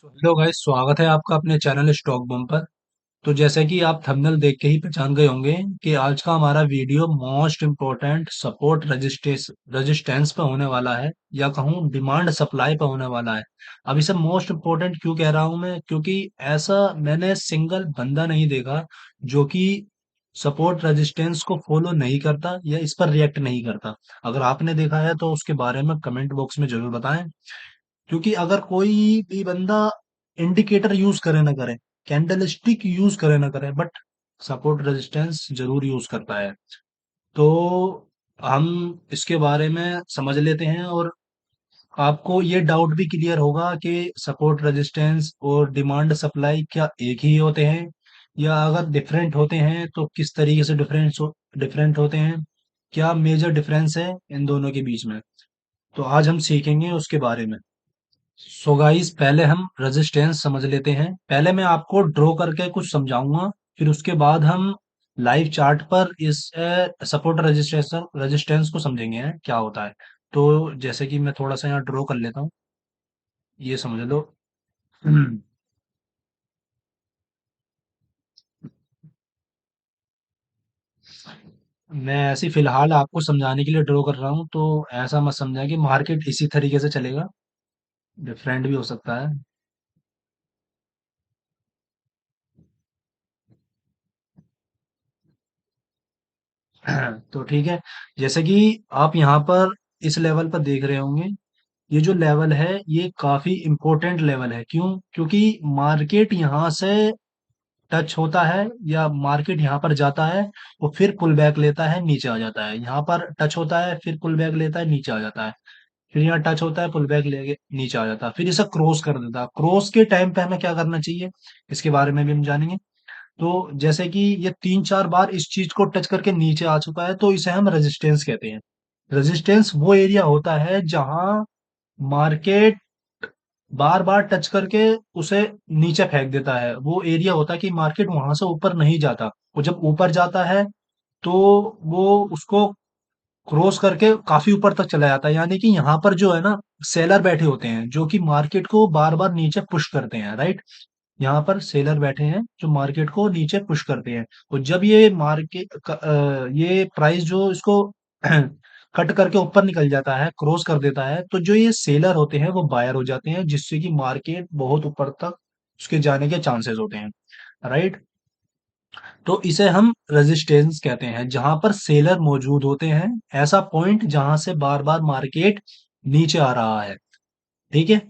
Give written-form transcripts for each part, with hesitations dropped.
Hello guys, स्वागत है आपका अपने चैनल स्टॉक बम पर। तो जैसे कि आप थंबनेल देख के ही पहचान गए होंगे कि आज का हमारा video most important support resistance पे होने वाला है, या कहूँ डिमांड सप्लाई पे होने वाला है। अब इसे मोस्ट इम्पोर्टेंट क्यों कह रहा हूं मैं, क्योंकि ऐसा मैंने सिंगल बंदा नहीं देखा जो कि सपोर्ट रेजिस्टेंस को फॉलो नहीं करता या इस पर रिएक्ट नहीं करता। अगर आपने देखा है तो उसके बारे में कमेंट बॉक्स में जरूर बताएं। क्योंकि अगर कोई भी बंदा इंडिकेटर यूज करे ना करे, कैंडल स्टिक यूज करे ना करे, बट सपोर्ट रेजिस्टेंस जरूर यूज करता है। तो हम इसके बारे में समझ लेते हैं, और आपको ये डाउट भी क्लियर होगा कि सपोर्ट रेजिस्टेंस और डिमांड सप्लाई क्या एक ही होते हैं, या अगर डिफरेंट होते हैं तो किस तरीके से डिफरेंट होते हैं, क्या मेजर डिफरेंस है इन दोनों के बीच में। तो आज हम सीखेंगे उसके बारे में। सो गाइस, पहले हम रेजिस्टेंस समझ लेते हैं। पहले मैं आपको ड्रॉ करके कुछ समझाऊंगा, फिर उसके बाद हम लाइव चार्ट पर इस सपोर्ट रेजिस्टेंस को समझेंगे क्या होता है। तो जैसे कि मैं थोड़ा सा यहाँ ड्रॉ कर लेता हूँ, ये समझ लो। मैं ऐसे ही फिलहाल आपको समझाने के लिए ड्रॉ कर रहा हूँ, तो ऐसा मत समझा कि मार्केट इसी तरीके से चलेगा, डिफरेंट भी हो सकता है। तो ठीक है, जैसे कि आप यहाँ पर इस लेवल पर देख रहे होंगे, ये जो लेवल है ये काफी इंपॉर्टेंट लेवल है। क्यों? क्योंकि मार्केट यहाँ से टच होता है, या मार्केट यहाँ पर जाता है, वो फिर पुल बैक लेता है, नीचे आ जाता है। यहाँ पर टच होता है, फिर पुल बैक लेता है, नीचे आ जाता है। फिर यहाँ टच होता है, पुल बैक लेके नीचे आ जाता है, फिर इसे क्रॉस कर देता है। क्रॉस के टाइम पे हमें क्या करना चाहिए, इसके बारे में भी हम जानेंगे। तो जैसे कि ये 3-4 बार इस चीज को टच करके नीचे आ चुका है, तो इसे हम रेजिस्टेंस कहते हैं। रेजिस्टेंस वो एरिया होता है जहां मार्केट बार बार टच करके उसे नीचे फेंक देता है। वो एरिया होता है कि मार्केट वहां से ऊपर नहीं जाता। वो जब ऊपर जाता है तो वो उसको क्रॉस करके काफी ऊपर तक चला जाता है। यानी कि यहाँ पर जो है ना, सेलर बैठे होते हैं जो कि मार्केट को बार बार नीचे पुश करते हैं, राइट। यहाँ पर सेलर बैठे हैं जो मार्केट को नीचे पुश करते हैं। और जब ये ये प्राइस जो इसको कट करके ऊपर निकल जाता है, क्रॉस कर देता है, तो जो ये सेलर होते हैं वो बायर हो जाते हैं, जिससे कि मार्केट बहुत ऊपर तक उसके जाने के चांसेस होते हैं, राइट। तो इसे हम रेजिस्टेंस कहते हैं, जहां पर सेलर मौजूद होते हैं। ऐसा पॉइंट जहां से बार बार मार्केट नीचे आ रहा है, ठीक है।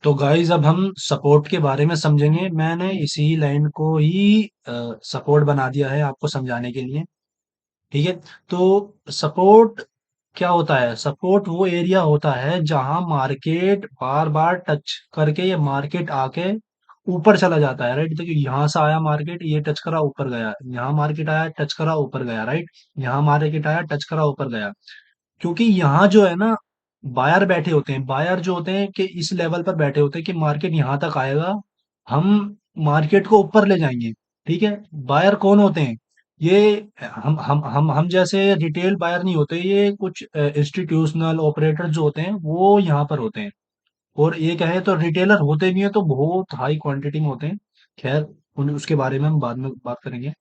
तो गाइज, अब हम सपोर्ट के बारे में समझेंगे। मैंने इसी लाइन को ही सपोर्ट बना दिया है आपको समझाने के लिए, ठीक है। तो सपोर्ट क्या होता है? सपोर्ट वो एरिया होता है जहां मार्केट बार बार टच करके, ये मार्केट आके ऊपर चला जाता है, राइट। देखिए, यहाँ से आया मार्केट, ये टच करा ऊपर गया, यहाँ मार्केट आया टच करा ऊपर गया, राइट। यहाँ मार्केट आया टच करा ऊपर गया। क्योंकि यहाँ जो है ना, बायर बैठे होते हैं। बायर जो होते हैं कि इस लेवल पर बैठे होते हैं कि मार्केट यहाँ तक आएगा, हम मार्केट को ऊपर ले जाएंगे, ठीक है। बायर कौन होते हैं? ये हम जैसे रिटेल बायर नहीं होते, ये कुछ इंस्टीट्यूशनल ऑपरेटर जो होते हैं वो यहाँ पर होते हैं। और ये कहे तो रिटेलर होते भी हैं तो बहुत हाई क्वांटिटी में होते हैं। खैर, उन उसके बारे में हम बाद में बात करेंगे।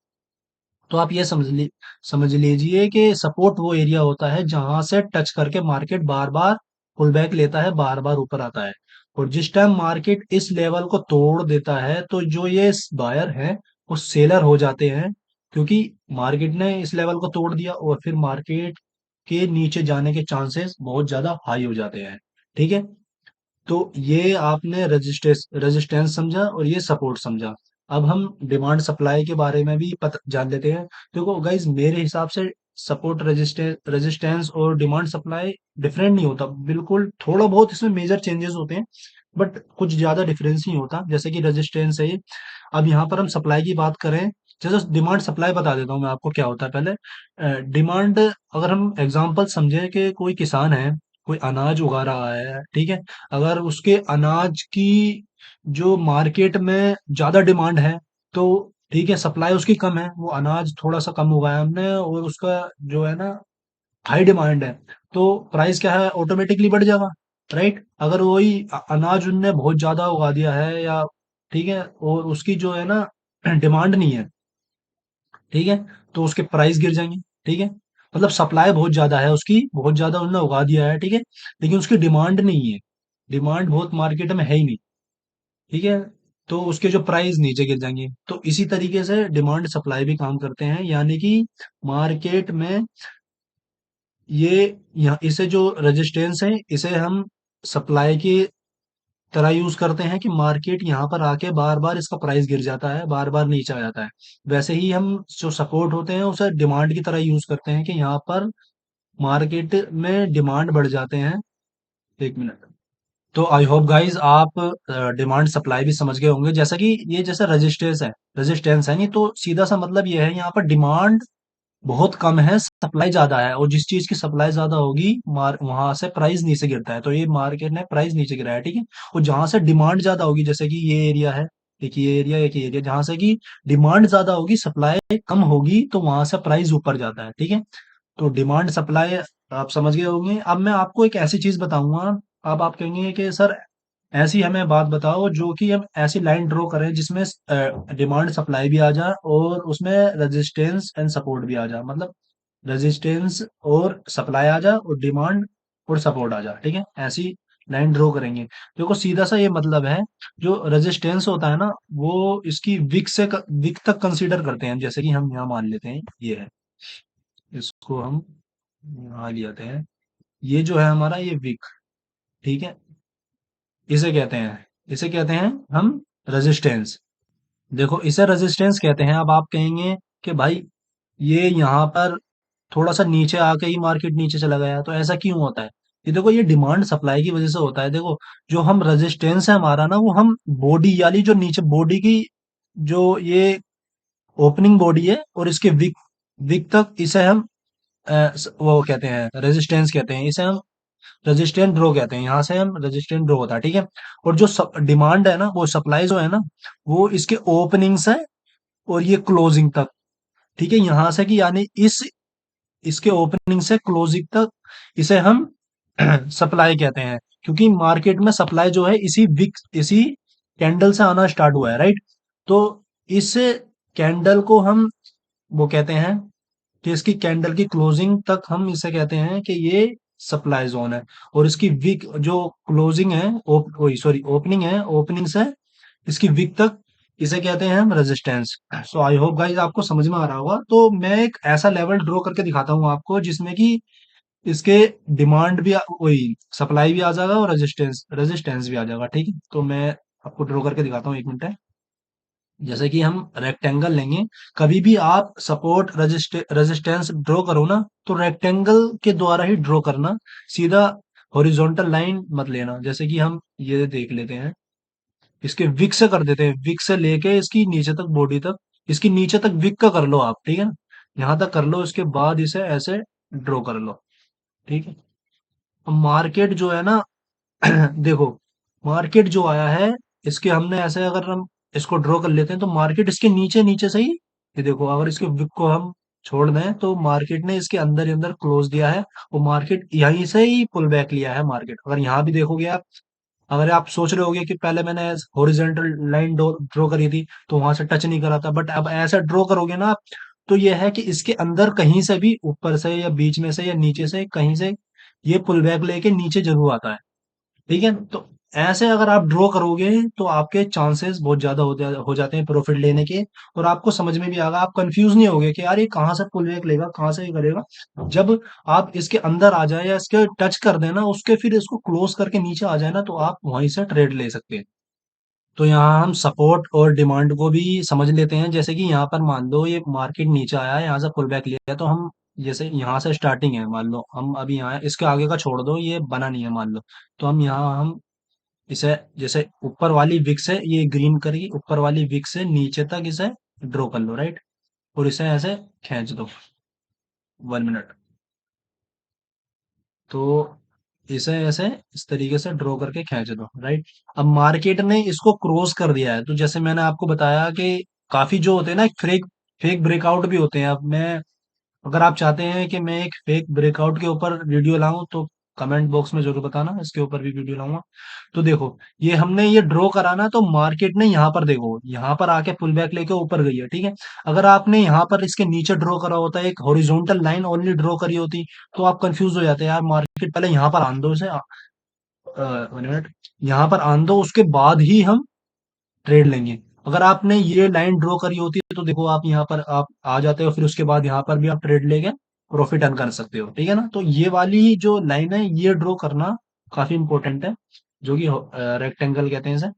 तो आप ये समझ लीजिए कि सपोर्ट वो एरिया होता है जहां से टच करके मार्केट बार बार पुल बैक लेता है, बार बार ऊपर आता है। और जिस टाइम मार्केट इस लेवल को तोड़ देता है, तो जो ये बायर है वो सेलर हो जाते हैं। क्योंकि मार्केट ने इस लेवल को तोड़ दिया, और फिर मार्केट के नीचे जाने के चांसेस बहुत ज्यादा हाई हो जाते हैं, ठीक है। तो ये आपने रेजिस्टेंस समझा और ये सपोर्ट समझा। अब हम डिमांड सप्लाई के बारे में भी पता जान लेते हैं। देखो गाइज, मेरे हिसाब से सपोर्ट रेजिस्टेंस और डिमांड सप्लाई डिफरेंट नहीं होता बिल्कुल। थोड़ा बहुत इसमें मेजर चेंजेस होते हैं, बट कुछ ज्यादा डिफरेंस नहीं होता। जैसे कि रेजिस्टेंस है ये। अब यहाँ पर हम सप्लाई की बात करें, जैसे डिमांड सप्लाई बता देता हूँ मैं आपको क्या होता है पहले। डिमांड, अगर हम एग्जांपल समझे कि कोई किसान है, कोई अनाज उगा रहा है, ठीक है। अगर उसके अनाज की जो मार्केट में ज्यादा डिमांड है, तो ठीक है, सप्लाई उसकी कम है, वो अनाज थोड़ा सा कम उगाया हमने, और उसका जो है ना हाई डिमांड है, तो प्राइस क्या है, ऑटोमेटिकली बढ़ जाएगा। राइट? अगर वही अनाज उनने बहुत ज्यादा उगा दिया है, या ठीक है, और उसकी जो है ना डिमांड नहीं है, ठीक है, तो उसके प्राइस गिर जाएंगे, ठीक है। मतलब सप्लाई बहुत ज्यादा है उसकी, बहुत ज्यादा उन्होंने उगा दिया है, ठीक है, लेकिन उसकी डिमांड नहीं है, डिमांड बहुत मार्केट में है ही नहीं, ठीक है, तो उसके जो प्राइस नीचे गिर जाएंगे। तो इसी तरीके से डिमांड सप्लाई भी काम करते हैं, यानी कि मार्केट में ये, यहाँ इसे जो रेजिस्टेंस है, इसे हम सप्लाई की तरह यूज करते हैं कि मार्केट यहाँ पर आके बार बार इसका प्राइस गिर जाता है, बार बार नीचे आ जाता है। वैसे ही हम जो सपोर्ट होते हैं उसे डिमांड की तरह यूज करते हैं कि यहाँ पर मार्केट में डिमांड बढ़ जाते हैं। एक मिनट। तो आई होप गाइस आप डिमांड सप्लाई भी समझ गए होंगे, जैसा कि ये जैसे रेजिस्टेंस है नहीं, तो सीधा सा मतलब ये है, यहाँ पर डिमांड बहुत कम है, सप्लाई ज्यादा है, और जिस चीज की सप्लाई ज्यादा होगी मार वहां से प्राइस नीचे गिरता है, तो ये मार्केट ने प्राइस नीचे गिराया, ठीक है। और जहां से डिमांड ज्यादा होगी, जैसे कि ये एरिया है, एक ये एरिया जहां से कि डिमांड ज्यादा होगी, सप्लाई कम होगी, तो वहां से प्राइस ऊपर जाता है, ठीक है। तो डिमांड सप्लाई आप समझ गए होंगे। अब मैं आपको एक ऐसी चीज बताऊंगा, अब आप कहेंगे कि सर ऐसी हमें बात बताओ जो कि हम ऐसी लाइन ड्रॉ करें जिसमें डिमांड सप्लाई भी आ जाए और उसमें रेजिस्टेंस एंड सपोर्ट भी आ जाए, मतलब रेजिस्टेंस और सप्लाई आ जाए और डिमांड और सपोर्ट आ जाए, ठीक है, ऐसी लाइन ड्रॉ करेंगे। देखो सीधा सा ये मतलब है, जो रेजिस्टेंस होता है ना, वो इसकी विक तक कंसीडर करते हैं, जैसे कि हम यहाँ मान लेते हैं ये है, इसको हम यहाँ ले आते हैं, ये जो है हमारा ये विक, ठीक है, इसे कहते हैं हम रेजिस्टेंस। देखो इसे रेजिस्टेंस कहते हैं। अब आप कहेंगे कि भाई ये यहाँ पर थोड़ा सा नीचे आके ही मार्केट नीचे चला गया, तो ऐसा क्यों होता है? ये देखो ये डिमांड सप्लाई की वजह से होता है। देखो जो हम रेजिस्टेंस है हमारा ना, वो हम बॉडी यानी जो नीचे बॉडी की जो ये ओपनिंग बॉडी है और इसके विक विक तक, इसे हम वो कहते हैं रेजिस्टेंस कहते हैं, इसे हम रेजिस्टेंट ड्रॉ कहते हैं, यहाँ से हम रेजिस्टेंट ड्रॉ होता है, ठीक है। और जो डिमांड है ना, वो सप्लाई जो है ना, वो इसके ओपनिंग से और ये क्लोजिंग तक, ठीक है, यहाँ से कि यानी इस इसके ओपनिंग से क्लोजिंग तक, इसे हम सप्लाई कहते हैं। क्योंकि मार्केट में सप्लाई जो है इसी कैंडल से आना स्टार्ट हुआ है, राइट? तो इस कैंडल को हम वो कहते हैं कि इसकी कैंडल की क्लोजिंग तक हम इसे कहते हैं कि ये सप्लाई जोन है। और इसकी विक जो क्लोजिंग है, सॉरी ओपनिंग है, ओपनिंग से इसकी विक तक, इसे कहते हैं हम resistance. So I hope guys आपको समझ में आ रहा होगा। तो मैं एक ऐसा लेवल ड्रॉ करके दिखाता हूँ आपको जिसमें कि इसके डिमांड भी वही सप्लाई भी आ जाएगा और रेजिस्टेंस भी आ जाएगा, ठीक है। तो मैं आपको ड्रॉ करके दिखाता हूँ, एक मिनट है। जैसे कि हम रेक्टेंगल लेंगे, कभी भी आप सपोर्ट रेजिस्टेंस ड्रॉ करो ना, तो रेक्टेंगल के द्वारा ही ड्रॉ करना, सीधा हॉरिजॉन्टल लाइन मत लेना। जैसे कि हम ये देख लेते हैं, इसके विक से कर देते हैं, विक से लेके इसकी नीचे तक बॉडी तक, इसकी नीचे तक विक का कर लो आप, ठीक है ना, यहाँ तक कर लो, इसके बाद इसे ऐसे ड्रॉ कर लो, ठीक है। अब मार्केट जो है ना, देखो मार्केट जो आया है, इसके हमने ऐसे अगर हम इसको ड्रॉ कर लेते हैं, तो मार्केट इसके नीचे नीचे से ही, ये देखो अगर इसके विक को हम छोड़ दें, तो मार्केट ने इसके अंदर ही अंदर क्लोज दिया है, और मार्केट यहीं से ही पुल बैक लिया है मार्केट। अगर यहाँ भी देखोगे आप, अगर आप सोच रहे होगे कि पहले मैंने हॉरिजेंटल लाइन ड्रॉ करी थी तो वहां से टच नहीं करा था, बट अब ऐसा ड्रॉ करोगे ना आप, तो यह है कि इसके अंदर कहीं से भी, ऊपर से या बीच में से या नीचे से कहीं से, ये पुल बैक लेके नीचे जरूर आता है, ठीक है। तो ऐसे अगर आप ड्रॉ करोगे तो आपके चांसेस बहुत ज्यादा हो जाते हैं प्रॉफिट लेने के। और आपको समझ में भी आएगा, आप कंफ्यूज नहीं होगे कि यार ये कहाँ से पुल बैक लेगा, कहाँ से ये करेगा। जब आप इसके अंदर आ जाए या इसके टच कर देना उसके, फिर इसको क्लोज करके नीचे आ जाए ना, तो आप वहीं से ट्रेड ले सकते हैं। तो यहाँ हम सपोर्ट और डिमांड को भी समझ लेते हैं। जैसे कि यहाँ पर मान लो ये मार्केट नीचे आया है, यहाँ से पुल बैक लिया है, तो हम जैसे यहाँ से स्टार्टिंग है, मान लो हम अभी यहाँ है, इसके आगे का छोड़ दो, ये बना नहीं है मान लो, तो हम यहाँ हम इसे जैसे ऊपर वाली विक से, ये ग्रीन करी ऊपर वाली विक से नीचे तक इसे ड्रॉ कर लो, राइट? और इसे ऐसे खींच दो, 1 मिनट। तो इसे ऐसे इस तरीके से ड्रॉ करके खींच दो, राइट? अब मार्केट ने इसको क्रॉस कर दिया है, तो जैसे मैंने आपको बताया कि काफी जो होते हैं ना, फेक फेक ब्रेकआउट भी होते हैं। अब मैं, अगर आप चाहते हैं कि मैं एक फेक ब्रेकआउट के ऊपर वीडियो लाऊं, तो कमेंट बॉक्स में जरूर बताना, इसके ऊपर भी वीडियो लाऊंगा। तो देखो, ये हमने ये ड्रॉ करा ना, तो मार्केट ने यहाँ पर देखो, यहाँ पर आके पुल बैक लेके ऊपर गई है, ठीक है। अगर आपने यहाँ पर इसके नीचे ड्रॉ करा होता, एक हॉरिजॉन्टल लाइन ओनली ड्रॉ करी होती, तो आप कंफ्यूज हो जाते यार, मार्केट पहले यहाँ पर आन दो इसे, 1 मिनट, यहाँ पर आन दो, उसके बाद ही हम ट्रेड लेंगे। अगर आपने ये लाइन ड्रॉ करी होती है, तो देखो आप यहाँ पर आप आ जाते हो, फिर उसके बाद यहाँ पर भी आप ट्रेड लेके प्रॉफिट अर्न कर सकते हो, ठीक है ना। तो ये वाली जो लाइन है, ये ड्रॉ करना काफी इंपॉर्टेंट है, जो कि रेक्टेंगल कहते हैं इसे।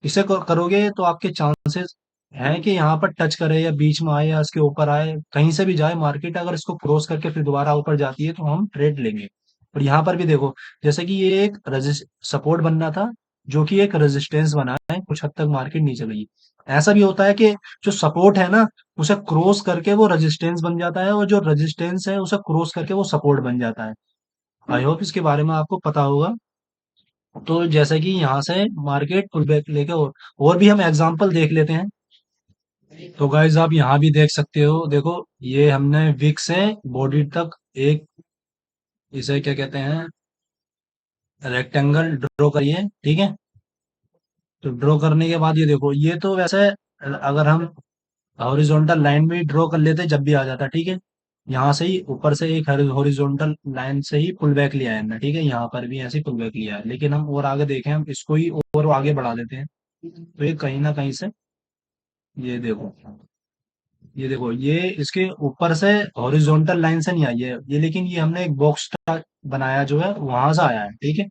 इसे करोगे तो आपके चांसेस हैं कि यहाँ पर टच करे या बीच में आए या इसके ऊपर आए, कहीं से भी जाए मार्केट, अगर इसको क्रॉस करके फिर दोबारा ऊपर जाती है तो हम ट्रेड लेंगे। और यहाँ पर भी देखो, जैसे कि ये एक सपोर्ट बनना था, जो कि एक रेजिस्टेंस बना है, कुछ हद तक मार्केट नीचे गई। ऐसा भी होता है कि जो सपोर्ट है ना, उसे क्रॉस करके वो रेजिस्टेंस बन जाता है, और जो रेजिस्टेंस है उसे क्रॉस करके वो सपोर्ट बन जाता है। आई होप इसके बारे में आपको पता होगा। तो जैसे कि यहाँ से मार्केट पुल बैक लेके, और भी हम एग्जांपल देख लेते हैं। तो गाइज आप यहाँ भी देख सकते हो, देखो ये हमने विक से बॉडी तक एक, इसे क्या कहते हैं, रेक्टेंगल ड्रॉ करिए, ठीक है। तो ड्रॉ करने के बाद ये देखो, ये तो वैसे अगर हम हॉरिजॉन्टल लाइन में ड्रॉ कर लेते जब भी आ जाता, ठीक है। यहाँ से ही ऊपर से एक हॉरिजॉन्टल लाइन से ही पुल बैक लिया है हमने, ठीक है, यहाँ पर भी ऐसे ही पुल बैक लिया है, लेकिन हम और आगे देखें, हम इसको ही और आगे बढ़ा देते हैं। तो ये कहीं ना कहीं से, ये देखो, ये देखो, ये इसके ऊपर से हॉरिजॉन्टल लाइन से नहीं आई है ये, लेकिन ये हमने एक बॉक्स बनाया जो है वहां से आया है, ठीक है।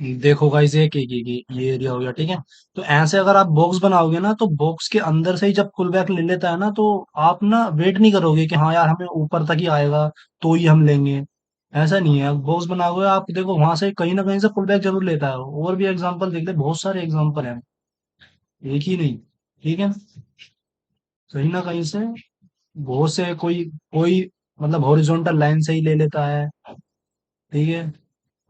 देखो गाइस, ये एरिया हो गया, ठीक है। तो ऐसे अगर आप बॉक्स बनाओगे ना, तो बॉक्स के अंदर से ही जब पुल बैक ले लेता है ना, तो आप ना वेट नहीं करोगे कि हाँ यार हमें ऊपर तक ही आएगा तो ही हम लेंगे। ऐसा नहीं है, बॉक्स बनाओगे आप, देखो वहां से कहीं ना कहीं से पुल बैक जरूर लेता है। और भी एग्जांपल देख ले, बहुत सारे एग्जांपल हैं, एक ही नहीं, ठीक है। कहीं ना कहीं से बहुत से, कोई कोई मतलब हॉरिजॉन्टल लाइन से ही ले लेता है, ठीक है।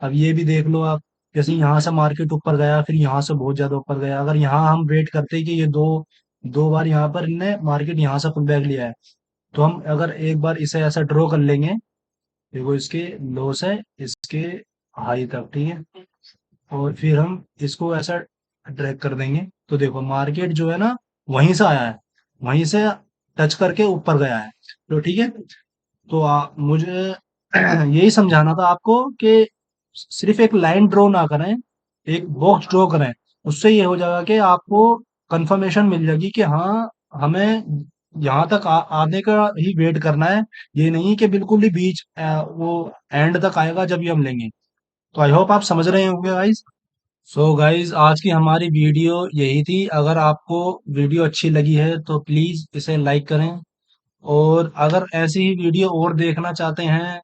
अब ये भी देख लो आप, जैसे यहाँ से मार्केट ऊपर गया, फिर यहाँ से बहुत ज्यादा ऊपर गया, अगर यहाँ हम वेट करते कि ये दो दो बार यहाँ पर इनने मार्केट यहाँ से पुल बैक लिया है, तो हम अगर एक बार इसे ऐसा ड्रॉ कर लेंगे, देखो इसके लो से इसके हाई तक, ठीक है, और फिर हम इसको ऐसा ड्रैग कर देंगे, तो देखो मार्केट जो है ना, वहीं से आया है, वहीं से टच करके ऊपर गया है, तो ठीक है। तो मुझे यही समझाना था आपको कि सिर्फ एक लाइन ड्रॉ ना करें, एक बॉक्स ड्रॉ करें। उससे ये हो जाएगा कि आपको कंफर्मेशन मिल जाएगी कि हाँ, हमें यहाँ तक आने का ही वेट करना है। ये नहीं कि बिल्कुल ही बीच वो एंड तक आएगा जब ये हम लेंगे। तो आई होप आप समझ रहे होंगे गाइज। सो गाइज, आज की हमारी वीडियो यही थी। अगर आपको वीडियो अच्छी लगी है तो प्लीज इसे लाइक करें, और अगर ऐसी ही वीडियो और देखना चाहते हैं,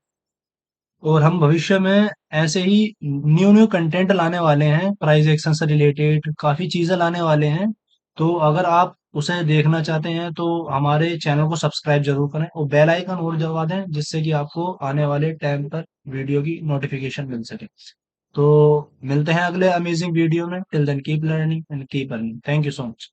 और हम भविष्य में ऐसे ही न्यू न्यू कंटेंट लाने वाले हैं, प्राइस एक्शन से रिलेटेड काफ़ी चीज़ें लाने वाले हैं। तो अगर आप उसे देखना चाहते हैं तो हमारे चैनल को सब्सक्राइब जरूर करें, और बेल आइकन और दबा दें, जिससे कि आपको आने वाले टाइम पर वीडियो की नोटिफिकेशन मिल सके। तो मिलते हैं अगले अमेजिंग वीडियो में। Till then keep learning and keep earning. Thank you so much.